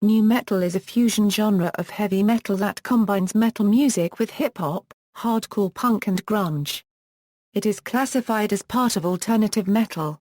Nu metal is a fusion genre of heavy metal that combines metal music with hip-hop, hardcore punk and grunge. It is classified as part of alternative metal.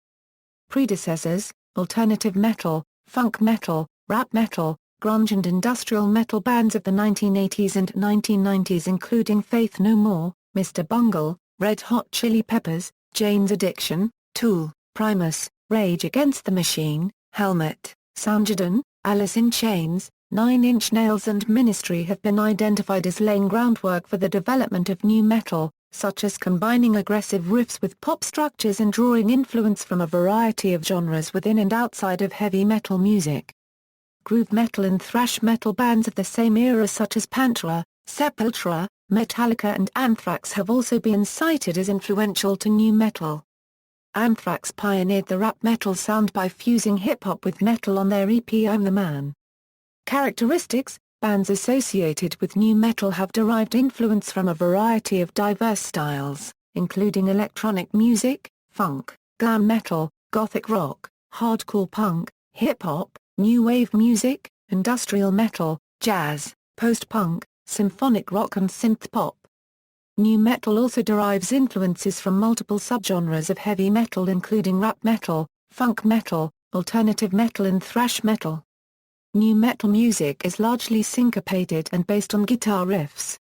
Predecessors: alternative metal, funk metal, rap metal, grunge and industrial metal bands of the 1980s and 1990s including Faith No More, Mr. Bungle, Red Hot Chili Peppers, Jane's Addiction, Tool, Primus, Rage Against the Machine, Helmet, Soundgarden, Alice in Chains, Nine Inch Nails and Ministry have been identified as laying groundwork for the development of nu metal, such as combining aggressive riffs with pop structures and drawing influence from a variety of genres within and outside of heavy metal music. Groove metal and thrash metal bands of the same era such as Pantera, Sepultura, Metallica and Anthrax have also been cited as influential to nu metal. Anthrax pioneered the rap metal sound by fusing hip-hop with metal on their EP I'm the Man. Characteristics: bands associated with nu metal have derived influence from a variety of diverse styles, including electronic music, funk, glam metal, gothic rock, hardcore punk, hip-hop, new wave music, industrial metal, jazz, post-punk, symphonic rock and synth-pop. Nu metal also derives influences from multiple subgenres of heavy metal including rap metal, funk metal, alternative metal and thrash metal. Nu metal music is largely syncopated and based on guitar riffs.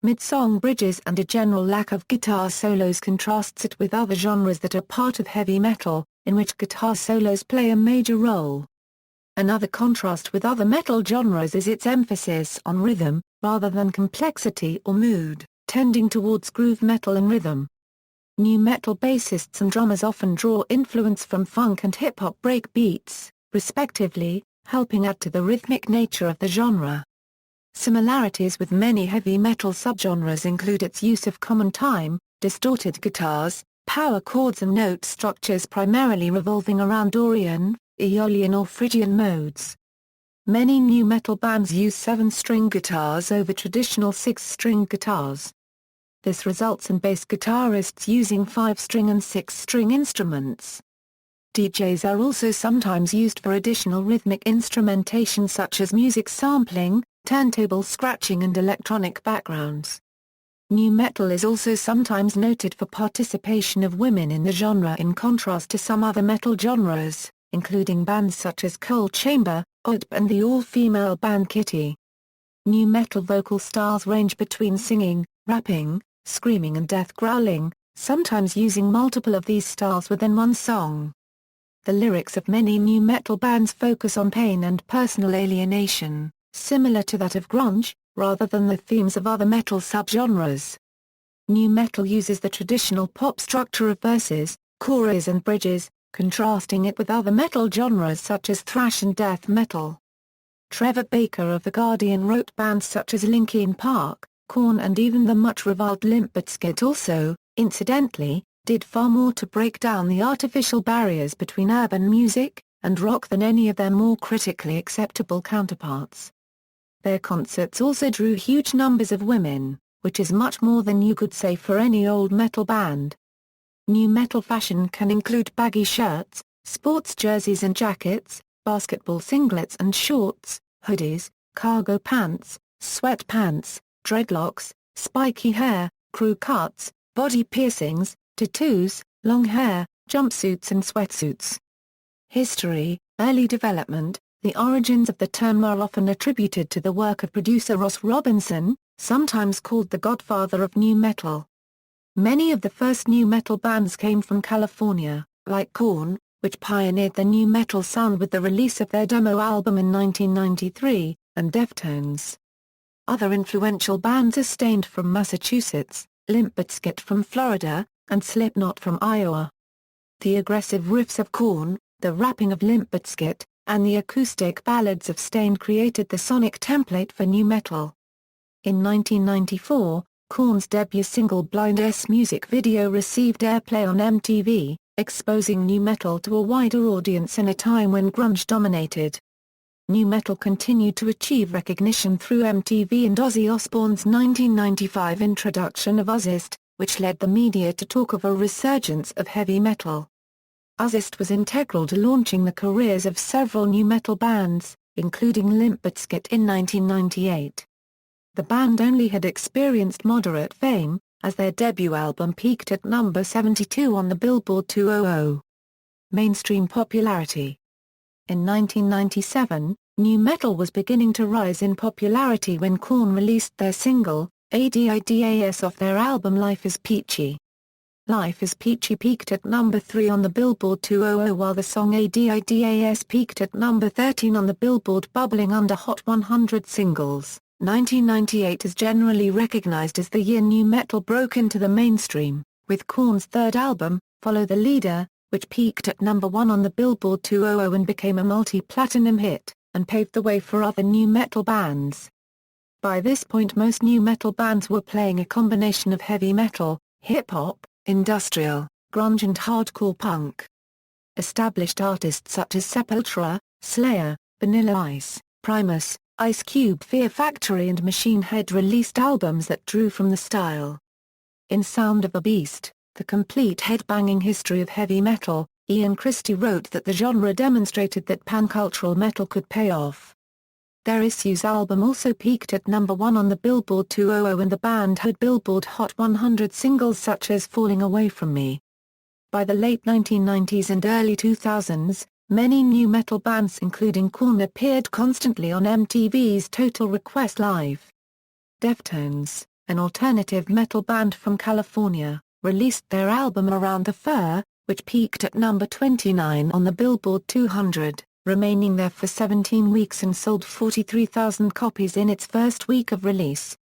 Mid-song bridges and a general lack of guitar solos contrasts it with other genres that are part of heavy metal, in which guitar solos play a major role. Another contrast with other metal genres is its emphasis on rhythm, rather than complexity or mood, tending towards groove metal and rhythm. Nu metal bassists and drummers often draw influence from funk and hip-hop break beats, respectively, helping add to the rhythmic nature of the genre. Similarities with many heavy metal subgenres include its use of common time, distorted guitars, power chords and note structures primarily revolving around Dorian, Aeolian or Phrygian modes. Many nu metal bands use 7-string guitars over traditional 6-string guitars. This results in bass guitarists using 5-string and 6-string instruments. DJs are also sometimes used for additional rhythmic instrumentation such as music sampling, turntable scratching and electronic backgrounds. Nu metal is also sometimes noted for participation of women in the genre in contrast to some other metal genres, including bands such as Coal Chamber, ODB and the all-female band Kitty. Nu metal vocal styles range between singing, rapping, screaming and death growling, sometimes using multiple of these styles within one song. The lyrics of many nu metal bands focus on pain and personal alienation, similar to that of grunge, rather than the themes of other metal subgenres. Nu metal uses the traditional pop structure of verses, choruses and bridges, contrasting it with other metal genres such as thrash and death metal. Trevor Baker of The Guardian wrote bands such as Linkin Park, Korn and even the much-reviled Limp Bizkit also, incidentally, did far more to break down the artificial barriers between urban music and rock than any of their more critically acceptable counterparts. Their concerts also drew huge numbers of women, which is much more than you could say for any old metal band. Nu metal fashion can include baggy shirts, sports jerseys and jackets, basketball singlets and shorts, hoodies, cargo pants, sweatpants, dreadlocks, spiky hair, crew cuts, body piercings, tattoos, long hair, jumpsuits and sweatsuits. History, early development. The origins of the term are often attributed to the work of producer Ross Robinson, sometimes called the godfather of nu metal. Many of the first nu metal bands came from California, like Korn, which pioneered the nu metal sound with the release of their demo album in 1993, and Deftones. Other influential bands are Stained from Massachusetts, Limp Bizkit from Florida, and Slipknot from Iowa. The aggressive riffs of Korn, the rapping of Limp Bizkit, and the acoustic ballads of Stained created the sonic template for nu metal. In 1994, Korn's debut single Blind's music video received airplay on MTV, exposing nu metal to a wider audience in a time when grunge dominated. Nu metal continued to achieve recognition through MTV and Ozzy Osbourne's 1995 introduction of Ozzfest, which led the media to talk of a resurgence of heavy metal. Ozzfest was integral to launching the careers of several nu metal bands, including Limp Bizkit in 1998. The band only had experienced moderate fame, as their debut album peaked at number 72 on the Billboard 200. Mainstream popularity. In 1997, nu metal was beginning to rise in popularity when Korn released their single, Adidas, off their album Life is Peachy. Life is Peachy peaked at number 3 on the Billboard 200 while the song Adidas peaked at number 13 on the Billboard Bubbling Under Hot 100 singles. 1998 is generally recognized as the year nu metal broke into the mainstream, with Korn's third album, Follow the Leader, which peaked at number 1 on the Billboard 200 and became a multi-platinum hit, and paved the way for other nu metal bands. By this point most nu metal bands were playing a combination of heavy metal, hip-hop, industrial, grunge and hardcore punk. Established artists such as Sepultura, Slayer, Vanilla Ice, Primus, Ice Cube, Fear Factory and Machine Head released albums that drew from the style. In Sound of a Beast, The Complete Headbanging History of Heavy Metal, Ian Christie wrote that the genre demonstrated that pancultural metal could pay off. Their Issues album also peaked at number 1 on the Billboard 200 and the band had Billboard Hot 100 singles such as Falling Away From Me. By the late 1990s and early 2000s, many nu metal bands including Korn appeared constantly on MTV's Total Request Live. Deftones, an alternative metal band from California, released their album Around the Fur, which peaked at number 29 on the Billboard 200, remaining there for 17 weeks and sold 43,000 copies in its first week of release.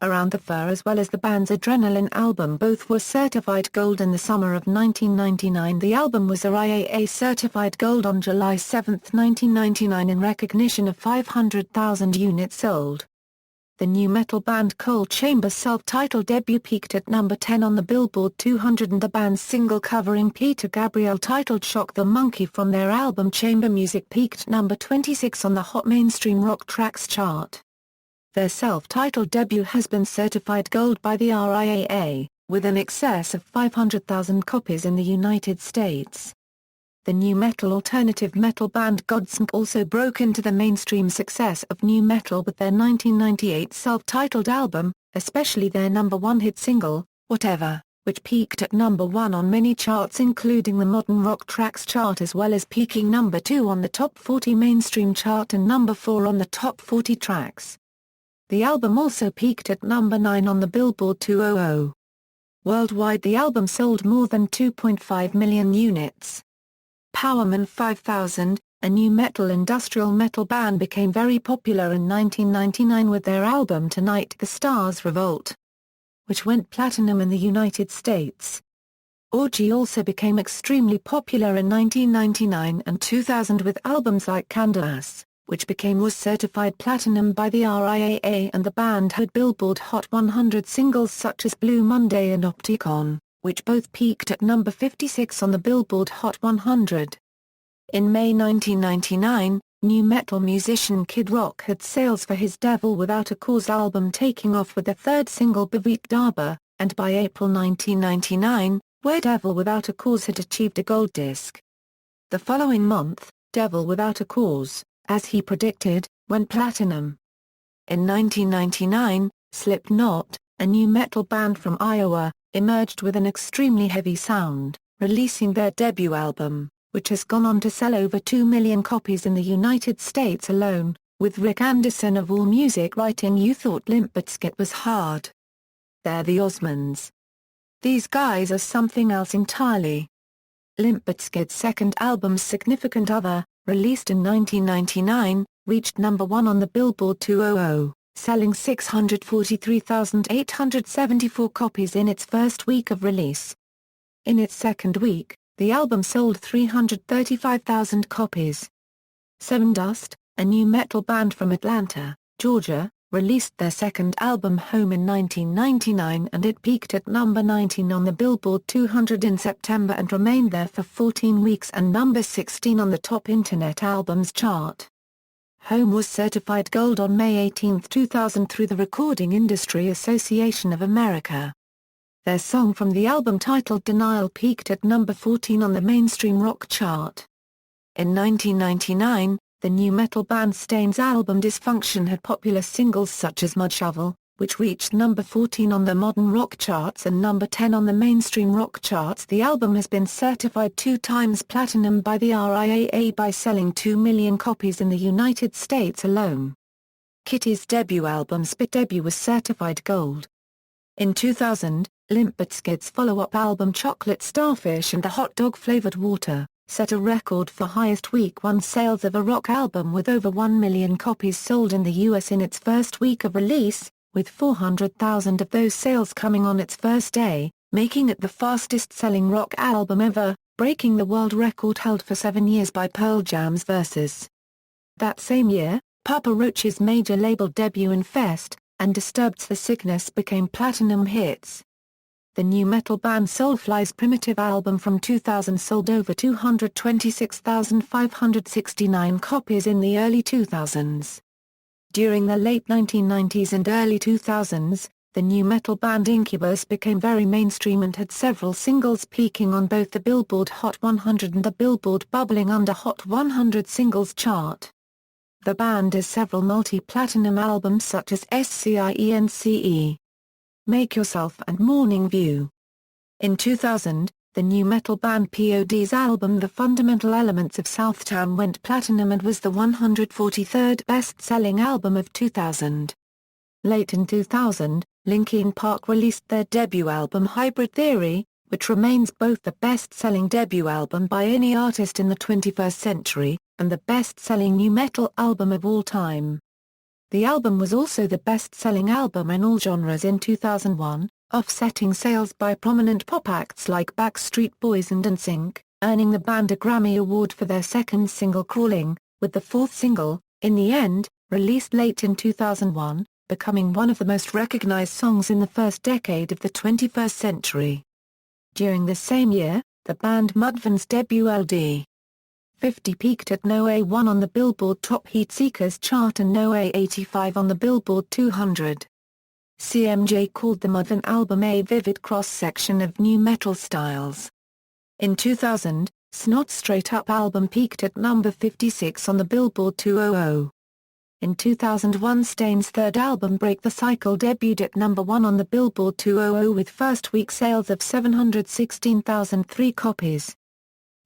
Around the Fur as well as the band's Adrenaline album both were certified gold in the summer of 1999. The album was RIAA certified gold on July 7, 1999 in recognition of 500,000 units sold. The nu metal band Coal Chamber's self-titled debut peaked at number 10 on the Billboard 200 and the band's single covering Peter Gabriel titled Shock the Monkey from their album Chamber Music peaked number 26 on the Hot Mainstream Rock Tracks chart. Their self-titled debut has been certified gold by the RIAA, with an excess of 500,000 copies in the United States. The nu metal alternative metal band Godsmack also broke into the mainstream success of nu metal with their 1998 self-titled album, especially their number 1 hit single, Whatever, which peaked at number 1 on many charts including the Modern Rock Tracks chart as well as peaking number 2 on the Top 40 mainstream chart and number 4 on the Top 40 tracks. The album also peaked at number 9 on the Billboard 200. Worldwide the album sold more than 2.5 million units. Powerman 5000, a nu metal industrial metal band became very popular in 1999 with their album Tonight the Stars Revolt, which went platinum in the United States. Orgy also became extremely popular in 1999 and 2000 with albums like Candace, which was certified platinum by the RIAA and the band had Billboard Hot 100 singles such as Blue Monday and Opticon, which both peaked at number 56 on the Billboard Hot 100. In May 1999, nu metal musician Kid Rock had sales for his Devil Without a Cause album taking off with the third single Bavik Daba, and by April 1999, where Devil Without a Cause had achieved a gold disc. The following month, Devil Without a Cause, as he predicted, went platinum. In 1999, Slipknot, a nu metal band from Iowa, emerged with an extremely heavy sound, releasing their debut album, which has gone on to sell over 2 million copies in the United States alone, with Rick Anderson of AllMusic writing You thought Limp Bizkit was hard. They're the Osmonds. These guys are something else entirely. Limp Bizkit's second album Significant Other, released in 1999, reached number 1 on the Billboard 200, selling 643,874 copies in its first week of release. In its second week, the album sold 335,000 copies. Sevendust, a nu metal band from Atlanta, Georgia, released their second album Home in 1999 and it peaked at number 19 on the Billboard 200 in September and remained there for 14 weeks and number 16 on the Top Internet Albums chart. Home was certified gold on May 18, 2000 through the Recording Industry Association of America. Their song from the album titled Denial peaked at number 14 on the mainstream rock chart. In 1999, the new metal band Stain's album Dysfunction had popular singles such as Mud Shovel, which reached number 14 on the modern rock charts and number 10 on the mainstream rock charts. The album has been certified 2 times platinum by the RIAA by selling 2 million copies in the United States alone. Kitty's debut album Spit Debut was certified gold. In 2000, Limp Bizkit's follow-up album Chocolate Starfish and the Hot Dog Flavored Water set a record for highest week 1 sales of a rock album with over 1 million copies sold in the US in its first week of release, with 400,000 of those sales coming on its first day, making it the fastest-selling rock album ever, breaking the world record held for 7 years by Pearl Jam's Versus. That same year, Papa Roach's major label debut Infest and Disturbed's The Sickness became platinum hits. The new metal band Soulfly's Primitive album from 2000 sold over 226,569 copies in the early 2000s. During the late 1990s and early 2000s, the new metal band Incubus became very mainstream and had several singles peaking on both the Billboard Hot 100 and the Billboard Bubbling Under Hot 100 singles chart. The band has several multi-platinum albums such as SCIENCE, Make Yourself and Morning View. In 2000, the new metal band POD's album The Fundamental Elements of Southtown went platinum and was the 143rd best-selling album of 2000. Late in 2000, Linkin Park released their debut album Hybrid Theory, which remains both the best-selling debut album by any artist in the 21st century, and the best-selling new metal album of all time. The album was also the best-selling album in all genres in 2001, offsetting sales by prominent pop acts like Backstreet Boys and NSYNC, earning the band a Grammy Award for their second single Crawling, with the fourth single, In the End, released late in 2001, becoming one of the most recognized songs in the first decade of the 21st century. During the same year, the band Mudvayne's debut LD 50 peaked at No. 1 on the Billboard Top Heat Seekers chart and No. 85 on the Billboard 200. CMJ called the Mudvayne album a vivid cross-section of new metal styles. In 2000, Snot's Straight Up album peaked at number 56 on the Billboard 200. In 2001, Stain's third album Break the Cycle debuted at number 1 on the Billboard 200 with first-week sales of 716,003 copies.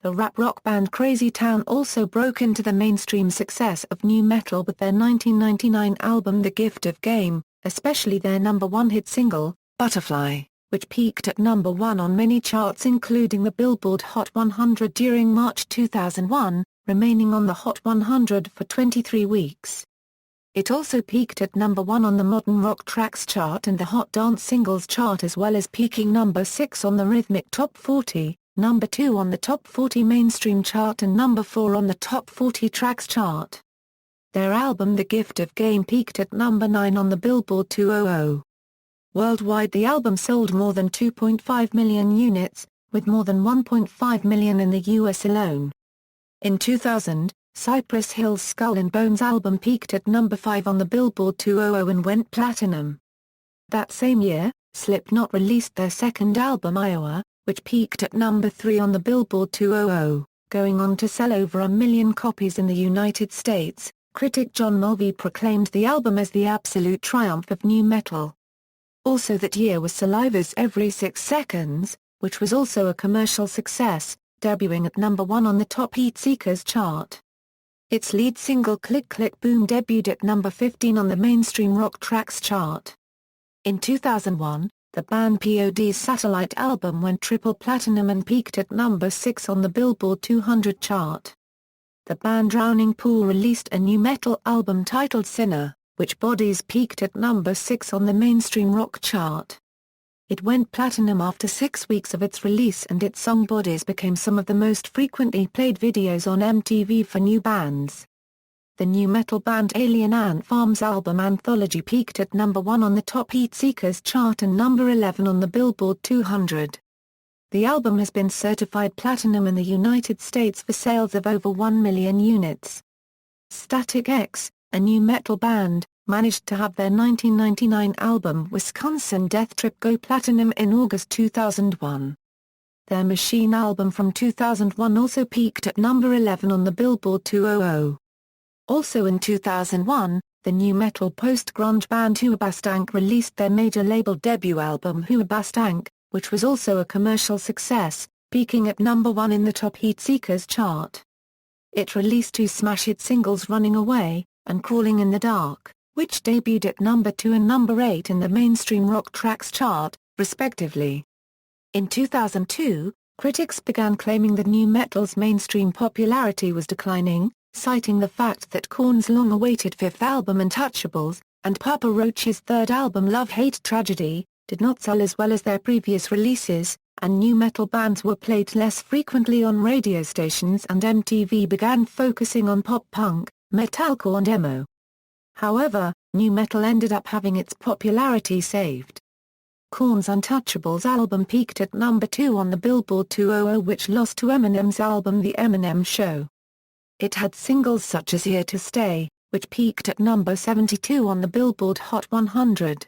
The rap rock band Crazy Town also broke into the mainstream success of new metal with their 1999 album The Gift of Game, especially their number 1 hit single, Butterfly, which peaked at number 1 on many charts including the Billboard Hot 100 during March 2001, remaining on the Hot 100 for 23 weeks. It also peaked at number 1 on the Modern Rock Tracks chart and the Hot Dance Singles chart as well as peaking number 6 on the Rhythmic Top 40, number 2 on the Top 40 Mainstream chart and number 4 on the Top 40 Tracks chart. Their album The Gift of Game peaked at number 9 on the Billboard 200. Worldwide the album sold more than 2.5 million units, with more than 1.5 million in the US alone. In 2000, Cypress Hill's Skull and Bones album peaked at number 5 on the Billboard 200 and went platinum. That same year, Slipknot released their second album Iowa, which peaked at number 3 on the Billboard 200, going on to sell over 1 million copies in the United States. Critic John Mulvey proclaimed the album as the absolute triumph of new metal. Also that year was Saliva's Every 6 Seconds, which was also a commercial success, debuting at number 1 on the Top Heat Seekers chart. Its lead single Click Click Boom debuted at number 15 on the Mainstream Rock Tracks chart. In 2001, the band POD's Satellite album went triple platinum and peaked at number 6 on the Billboard 200 chart. The band Drowning Pool released a new metal album titled Sinner, which Bodies peaked at number 6 on the Mainstream Rock chart. It went platinum after 6 weeks of its release and its song Bodies became some of the most frequently played videos on MTV for new bands. The new metal band Alien Ant Farm's album Anthology peaked at number 1 on the Top Heat Seekers chart and number 11 on the Billboard 200. The album has been certified platinum in the United States for sales of over 1 million units. Static X, a new metal band, managed to have their 1999 album Wisconsin Death Trip go platinum in August 2001. Their Machine album from 2001 also peaked at number 11 on the Billboard 200. Also in 2001, the new metal post-grunge band Hoobastank released their major label debut album Hoobastank, which was also a commercial success, peaking at number 1 in the Top Heat Seekers chart. It released 2 smash hit singles Running Away, and Crawling in the Dark, which debuted at number 2 and number 8 in the mainstream rock tracks chart, respectively. In 2002, critics began claiming that nu metal's mainstream popularity was declining, citing the fact that Korn's long-awaited 5th album Untouchables, and Papa Roach's 3rd album Love Hate Tragedy, did not sell as well as their previous releases, and nu metal bands were played less frequently on radio stations and MTV began focusing on pop-punk, metalcore and emo. However, nu metal ended up having its popularity saved. Korn's Untouchables album peaked at number 2 on the Billboard 200, which lost to Eminem's album The Eminem Show. It had singles such as Here to Stay, which peaked at number 72 on the Billboard Hot 100.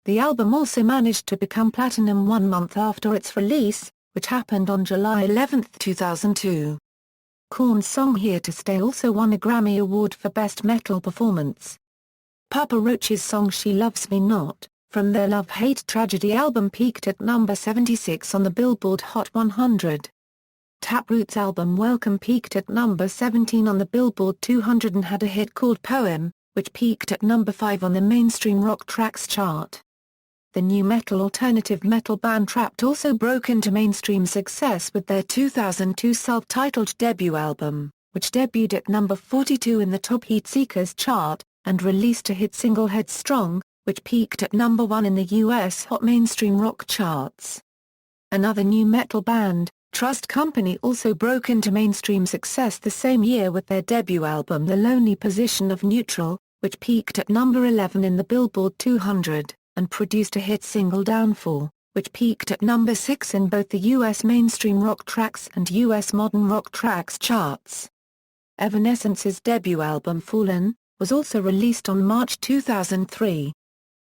The album also managed to become platinum 1 month after its release, which happened on July 11, 2002. Korn's song Here to Stay also won a Grammy Award for Best Metal Performance. Papa Roach's song She Loves Me Not, from their Love Hate Tragedy album peaked at number 76 on the Billboard Hot 100. Taproot's album Welcome peaked at number 17 on the Billboard 200 and had a hit called Poem, which peaked at number 5 on the mainstream rock tracks chart. The nu metal alternative metal band Trapt also broke into mainstream success with their 2002 self-titled debut album, which debuted at number 42 in the Top Heat Seekers chart, and released a hit single Headstrong, which peaked at number 1 in the US Hot Mainstream Rock charts. Another nu metal band, Trust Company, also broke into mainstream success the same year with their debut album The Lonely Position of Neutral, which peaked at number 11 in the Billboard 200, and produced a hit single Downfall, which peaked at number 6 in both the US mainstream rock tracks and US modern rock tracks charts. Evanescence's debut album Fallen was also released on March 2003.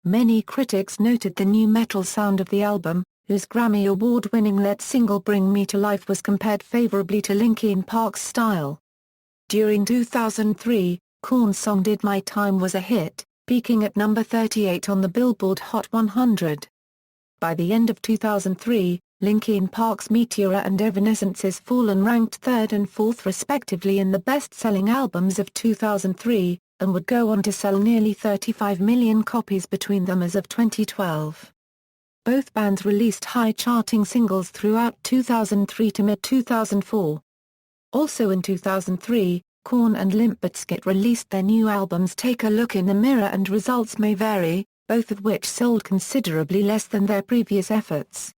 Many critics noted the nu metal sound of the album, whose Grammy Award-winning lead single Bring Me to Life was compared favorably to Linkin Park's style. During 2003, Korn's song Did My Time was a hit, peaking at number 38 on the Billboard Hot 100. By the end of 2003, Linkin Park's Meteora and Evanescence's Fallen ranked 3rd and 4th respectively in the best-selling albums of 2003, and would go on to sell nearly 35 million copies between them as of 2012. Both bands released high-charting singles throughout 2003 to mid-2004. Also in 2003, Korn and Limp Bizkit released their new albums Take a Look in the Mirror and Results May Vary, both of which sold considerably less than their previous efforts.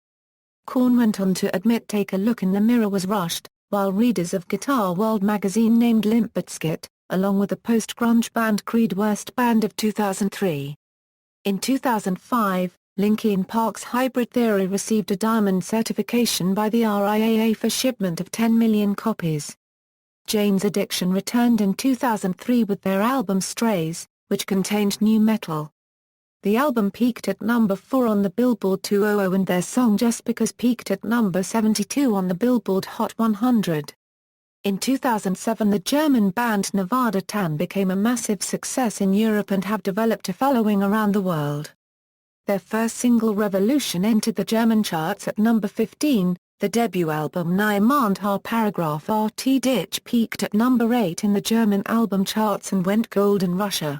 Korn went on to admit Take a Look in the Mirror was rushed, while readers of Guitar World magazine named Limp Bizkit, along with the post-grunge band Creed, worst band of 2003. In 2005, Linkin Park's Hybrid Theory received a diamond certification by the RIAA for shipment of 10 million copies. Jane's Addiction returned in 2003 with their album Strays, which contained nu metal. The album peaked at number 4 on the Billboard 200 and their song Just Because peaked at number 72 on the Billboard Hot 100. In 2007 the German band Nevada Tan became a massive success in Europe and have developed a following around the world. Their first single Revolution entered the German charts at number 15, the debut album Niemand Haar Paragraph RT Ditch peaked at number 8 in the German album charts and went gold in Russia.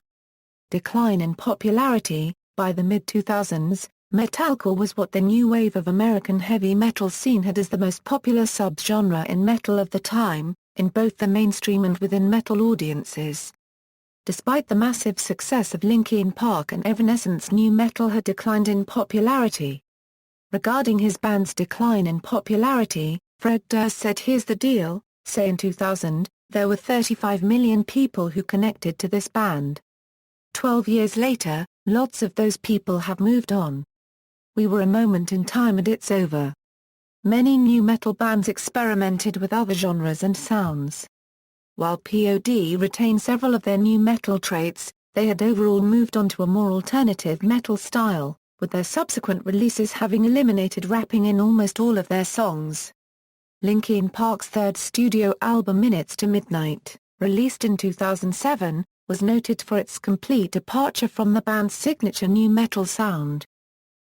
Decline in popularity. By the mid-2000s, metalcore was what the new wave of American heavy metal scene had as the most popular subgenre in metal of the time, in both the mainstream and within metal audiences. Despite the massive success of Linkin Park and Evanescence, nu metal had declined in popularity. Regarding his band's decline in popularity, Fred Durst said, "Here's the deal, say in 2000, there were 35 million people who connected to this band. 12 years later, lots of those people have moved on. We were a moment in time and it's over." Many nu metal bands experimented with other genres and sounds. While POD retained several of their nu metal traits, they had overall moved on to a more alternative metal style, with their subsequent releases having eliminated rapping in almost all of their songs. Linkin Park's third studio album Minutes to Midnight, released in 2007, was noted for its complete departure from the band's signature nu metal sound.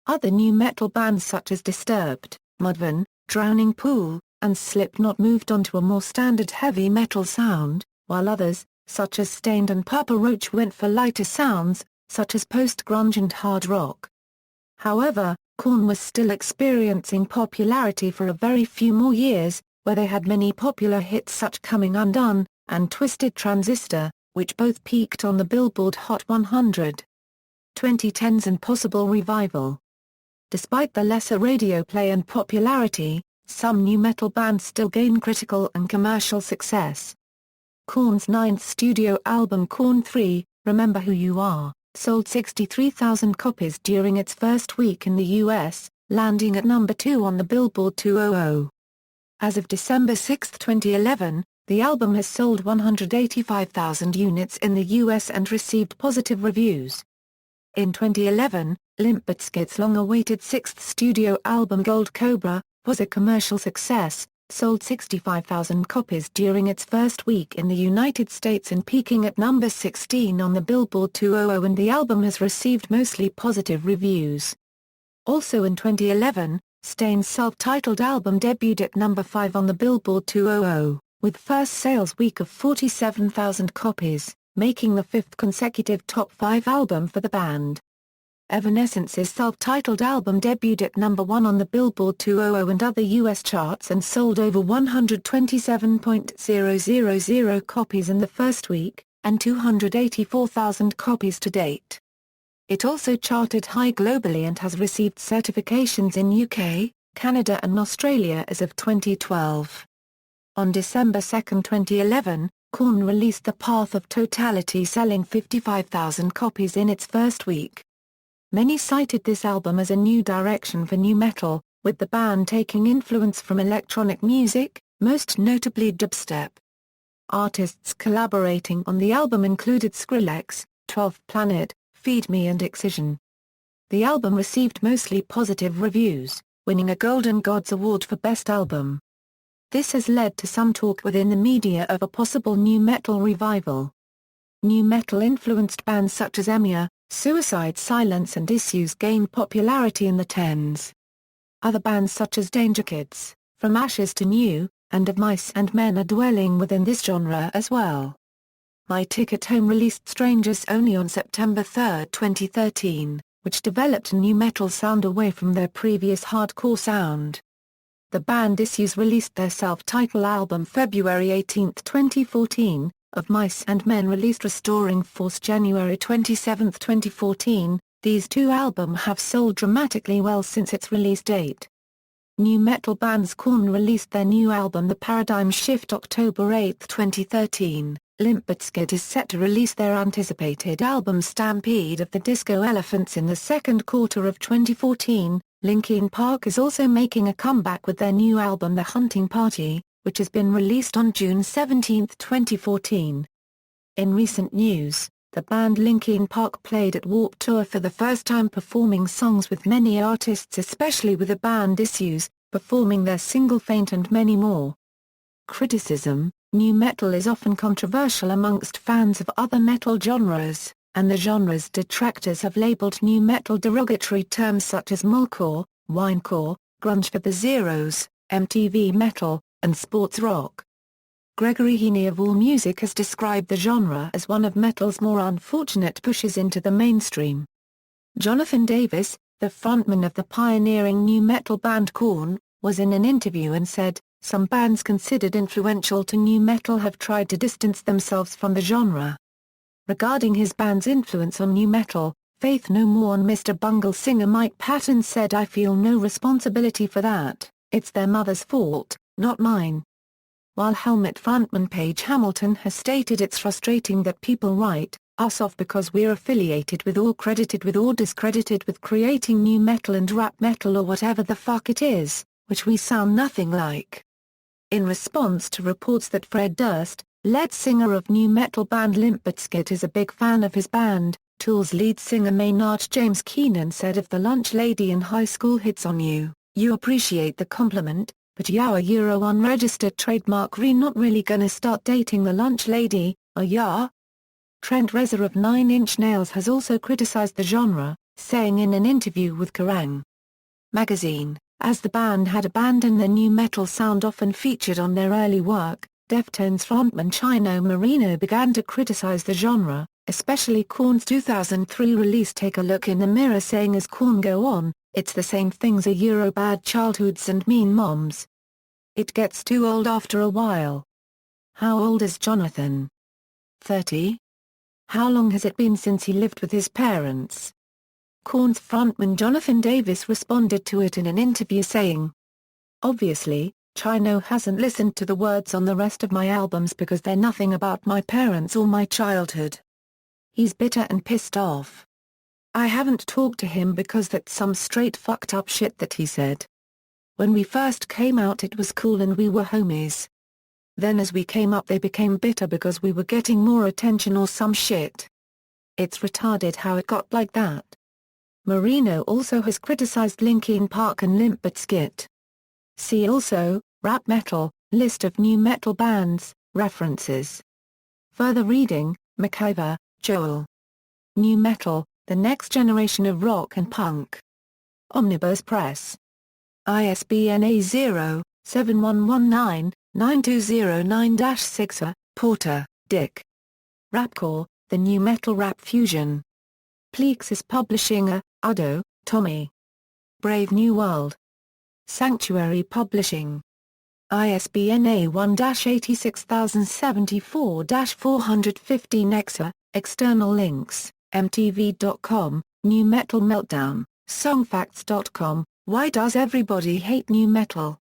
Other nu metal bands such as Disturbed, Mudvayne, Drowning Pool, and Slipknot moved on to a more standard heavy metal sound, while others, such as Stained and Papa Roach, went for lighter sounds, such as post-grunge and hard rock. However, Korn was still experiencing popularity for a very few more years, where they had many popular hits such Coming Undone, and Twisted Transistor, which both peaked on the Billboard Hot 100. 2010s and possible revival. Despite the lesser radio play and popularity, some nu metal bands still gain critical and commercial success. Korn's ninth studio album Korn 3, Remember Who You Are, sold 63,000 copies during its first week in the US, landing at number 2 on the Billboard 200. As of December 6, 2011, the album has sold 185,000 units in the US and received positive reviews. In 2011, Limp Bizkit's long-awaited sixth studio album Gold Cobra was a commercial success, sold 65,000 copies during its first week in the United States and peaking at number 16 on the Billboard 200, and the album has received mostly positive reviews. Also in 2011, Stain's self-titled album debuted at number 5 on the Billboard 200, with first sales week of 47,000 copies, making the fifth consecutive top 5 album for the band. Evanescence's self-titled album debuted at number 1 on the Billboard 200 and other US charts and sold over 127,000 copies in the first week, and 284,000 copies to date. It also charted high globally and has received certifications in UK, Canada and Australia as of 2012. On December 2, 2011, Korn released The Path of Totality, selling 55,000 copies in its first week. Many cited this album as a new direction for nu metal, with the band taking influence from electronic music, most notably dubstep. Artists collaborating on the album included Skrillex, 12th Planet, Feed Me and Excision. The album received mostly positive reviews, winning a Golden Gods Award for Best Album. This has led to some talk within the media of a possible nu metal revival. Nu metal-influenced bands such as Enya, Suicide Silence and Issues gained popularity in the 10s. Other bands such as Danger Kids, From Ashes to New, and Of Mice and Men are dwelling within this genre as well. My Ticket Home released Strangers Only on September 3, 2013, which developed a nu metal sound away from their previous hardcore sound. The band Issues released their self-titled album February 18, 2014, Of Mice and Men released Restoring Force January 27, 2014. These two albums have sold dramatically well since its release date. Nu metal bands Korn released their new album The Paradigm Shift October 8, 2013. Limp Bizkit is set to release their anticipated album Stampede of the Disco Elephants in the second quarter of 2014. Linkin Park is also making a comeback with their new album The Hunting Party, which has been released on June 17, 2014. In recent news, the band Linkin Park played at Warped Tour for the first time, performing songs with many artists, especially with the band Issues, performing their single Faint and many more. Criticism: nu metal is often controversial amongst fans of other metal genres, and the genre's detractors have labeled nu metal derogatory terms such as mullcore, winecore, grunge for the zeros, MTV metal, and sports rock. Gregory Heaney of AllMusic has described the genre as one of metal's more unfortunate pushes into the mainstream. Jonathan Davis, the frontman of the pioneering nu metal band Korn, was in an interview and said, "Some bands considered influential to nu metal have tried to distance themselves from the genre." Regarding his band's influence on nu metal, Faith No More and Mr. Bungle singer Mike Patton said, "I feel no responsibility for that, it's their mother's fault, not mine." While Helmet frontman Page Hamilton has stated, "It's frustrating that people write us off because we're affiliated with or credited with or discredited with creating nu metal and rap metal or whatever the fuck it is, which we sound nothing like." In response to reports that Fred Durst, lead singer of nu metal band Limp Bizkit, is a big fan of his band, Tool's lead singer Maynard James Keenan said, "If the lunch lady in high school hits on you, you appreciate the compliment, but yeah, Euro unregistered trademark not really gonna start dating the lunch lady, yeah? Trent Reznor of Nine Inch Nails has also criticized the genre, saying in an interview with Kerrang! Magazine, as the band had abandoned their new metal sound often featured on their early work, Deftones frontman Chino Marino began to criticize the genre, especially Korn's 2003 release Take a Look in the Mirror, saying as Korn go on, it's the same things a Euro bad childhoods and mean moms. It gets too old after a while. How old is Jonathan? 30? How long has it been since he lived with his parents? Korn's frontman Jonathan Davis responded to it in an interview saying, obviously, Chino hasn't listened to the words on the rest of my albums because they're nothing about my parents or my childhood. He's bitter and pissed off. I haven't talked to him because that's some straight fucked up shit that he said. When we first came out it was cool and we were homies. Then as we came up they became bitter because we were getting more attention or some shit. It's retarded how it got like that. Marino also has criticized Linkin Park and Limp Bizkit. See also, rap metal, list of new metal bands, references. Further reading, McIver, Joel. New Metal, The Next Generation of Rock and Punk. Omnibus Press. ISBN A0-7119-9209-6. Porter, Dick. Rapcore, The New Metal Rap Fusion. Plexus Publishing. Udo, Tommy. Brave New World. Sanctuary Publishing. ISBN A1-86074-415. External links, mtv.com, New Metal Meltdown, songfacts.com, Why Does Everybody Hate New Metal?